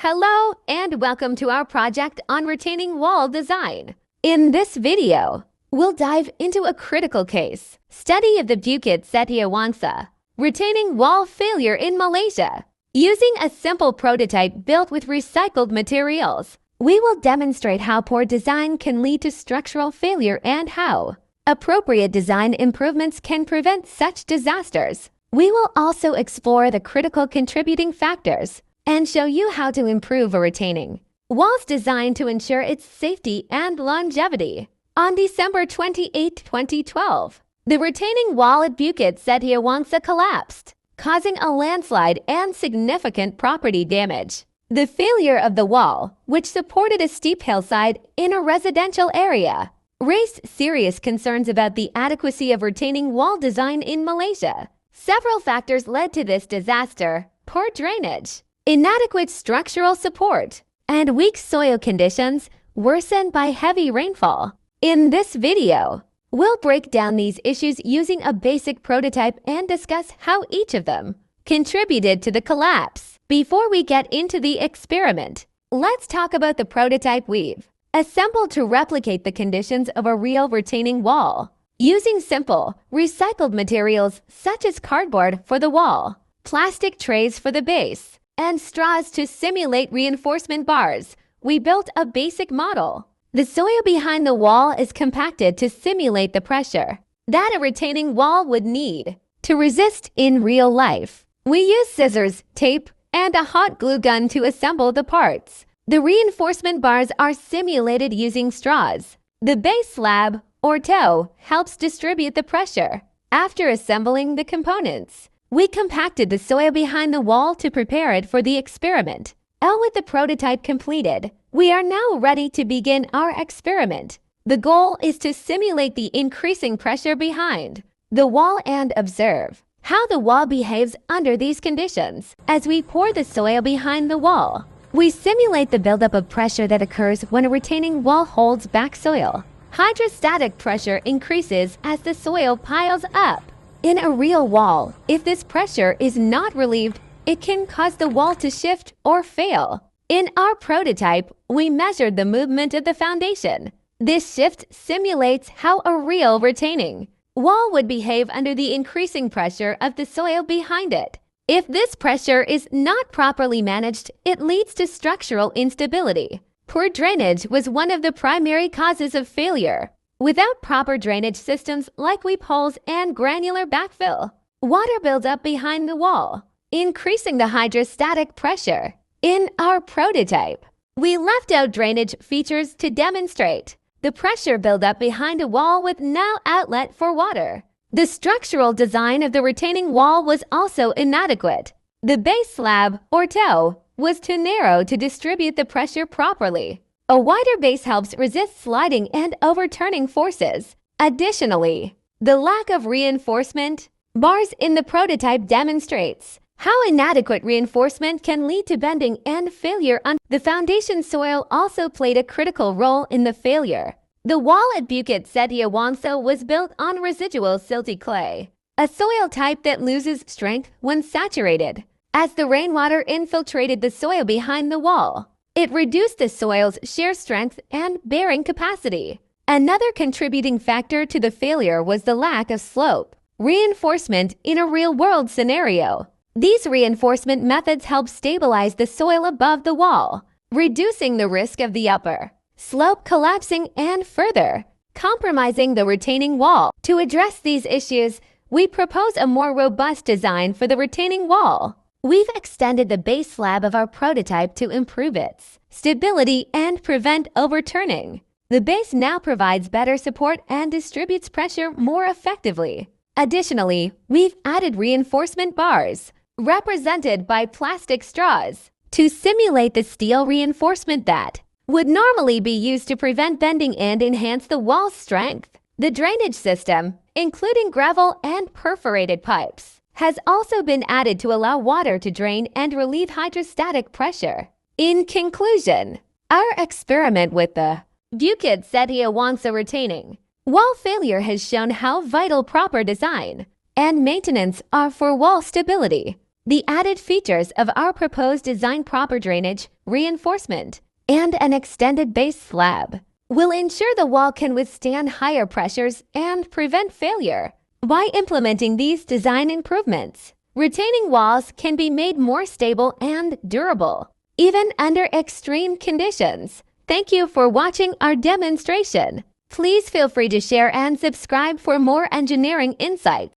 Hello and welcome to our project on retaining wall design. In this video, we'll dive into a critical case study of the Bukit Setiawangsa retaining wall failure in Malaysia. Using a simple prototype built with recycled materials, we will demonstrate how poor design can lead to structural failure and how appropriate design improvements can prevent such disasters. We will also explore the critical contributing factors and show you how to improve a retaining wall's design to ensure its safety and longevity. On December 28, 2012, the retaining wall at Bukit Setiawangsa collapsed, causing a landslide and significant property damage. The failure of the wall, which supported a steep hillside in a residential area, raised serious concerns about the adequacy of retaining wall design in Malaysia. Several factors led to this disaster: poor drainage, inadequate structural support, and weak soil conditions worsened by heavy rainfall. In this video, we'll break down these issues using a basic prototype and discuss how each of them contributed to the collapse. Before we get into the experiment, let's talk about the prototype we've assembled to replicate the conditions of a real retaining wall. Using simple, recycled materials such as cardboard for the wall, plastic trays for the base, and straws to simulate reinforcement bars, we built a basic model. The soil behind the wall is compacted to simulate the pressure that a retaining wall would need to resist in real life. We use scissors, tape, and a hot glue gun to assemble the parts. The reinforcement bars are simulated using straws. The base slab, or toe, helps distribute the pressure. After assembling the components, we compacted the soil behind the wall to prepare it for the experiment. With the prototype completed, we are now ready to begin our experiment. The goal is to simulate the increasing pressure behind the wall and observe how the wall behaves under these conditions. As we pour the soil behind the wall, we simulate the buildup of pressure that occurs when a retaining wall holds back soil. Hydrostatic pressure increases as the soil piles up. In a real wall, if this pressure is not relieved, it can cause the wall to shift or fail. In our prototype, we measured the movement of the foundation. This shift simulates how a real retaining wall would behave under the increasing pressure of the soil behind it. If this pressure is not properly managed, it leads to structural instability. Poor drainage was one of the primary causes of failure. Without proper drainage systems like weep holes and granular backfill, water builds up behind the wall, increasing the hydrostatic pressure. In our prototype, we left out drainage features to demonstrate the pressure buildup behind a wall with no outlet for water. The structural design of the retaining wall was also inadequate. The base slab, or toe, was too narrow to distribute the pressure properly. A wider base helps resist sliding and overturning forces. Additionally, the lack of reinforcement bars in the prototype demonstrates how inadequate reinforcement can lead to bending and failure. The foundation soil also played a critical role in the failure. The wall at Bukit Setiawangsa was built on residual silty clay, a soil type that loses strength when saturated. As the rainwater infiltrated the soil behind the wall, it reduced the soil's shear strength and bearing capacity. Another contributing factor to the failure was the lack of slope reinforcement in a real-world scenario. These reinforcement methods help stabilize the soil above the wall, reducing the risk of the upper slope collapsing and further compromising the retaining wall. To address these issues, we propose a more robust design for the retaining wall. We've extended the base slab of our prototype to improve its stability and prevent overturning. The base now provides better support and distributes pressure more effectively. Additionally, we've added reinforcement bars, represented by plastic straws, to simulate the steel reinforcement that would normally be used to prevent bending and enhance the wall's strength. The drainage system, including gravel and perforated pipes, has also been added to allow water to drain and relieve hydrostatic pressure. In conclusion, our experiment with the Bukit Setiawangsa retaining wall failure has shown how vital proper design and maintenance are for wall stability. The added features of our proposed design proper drainage, reinforcement, and an extended base slab will ensure the wall can withstand higher pressures and prevent failure. By implementing these design improvements, retaining walls can be made more stable and durable, even under extreme conditions. Thank you for watching our demonstration. Please feel free to share and subscribe for more engineering insights.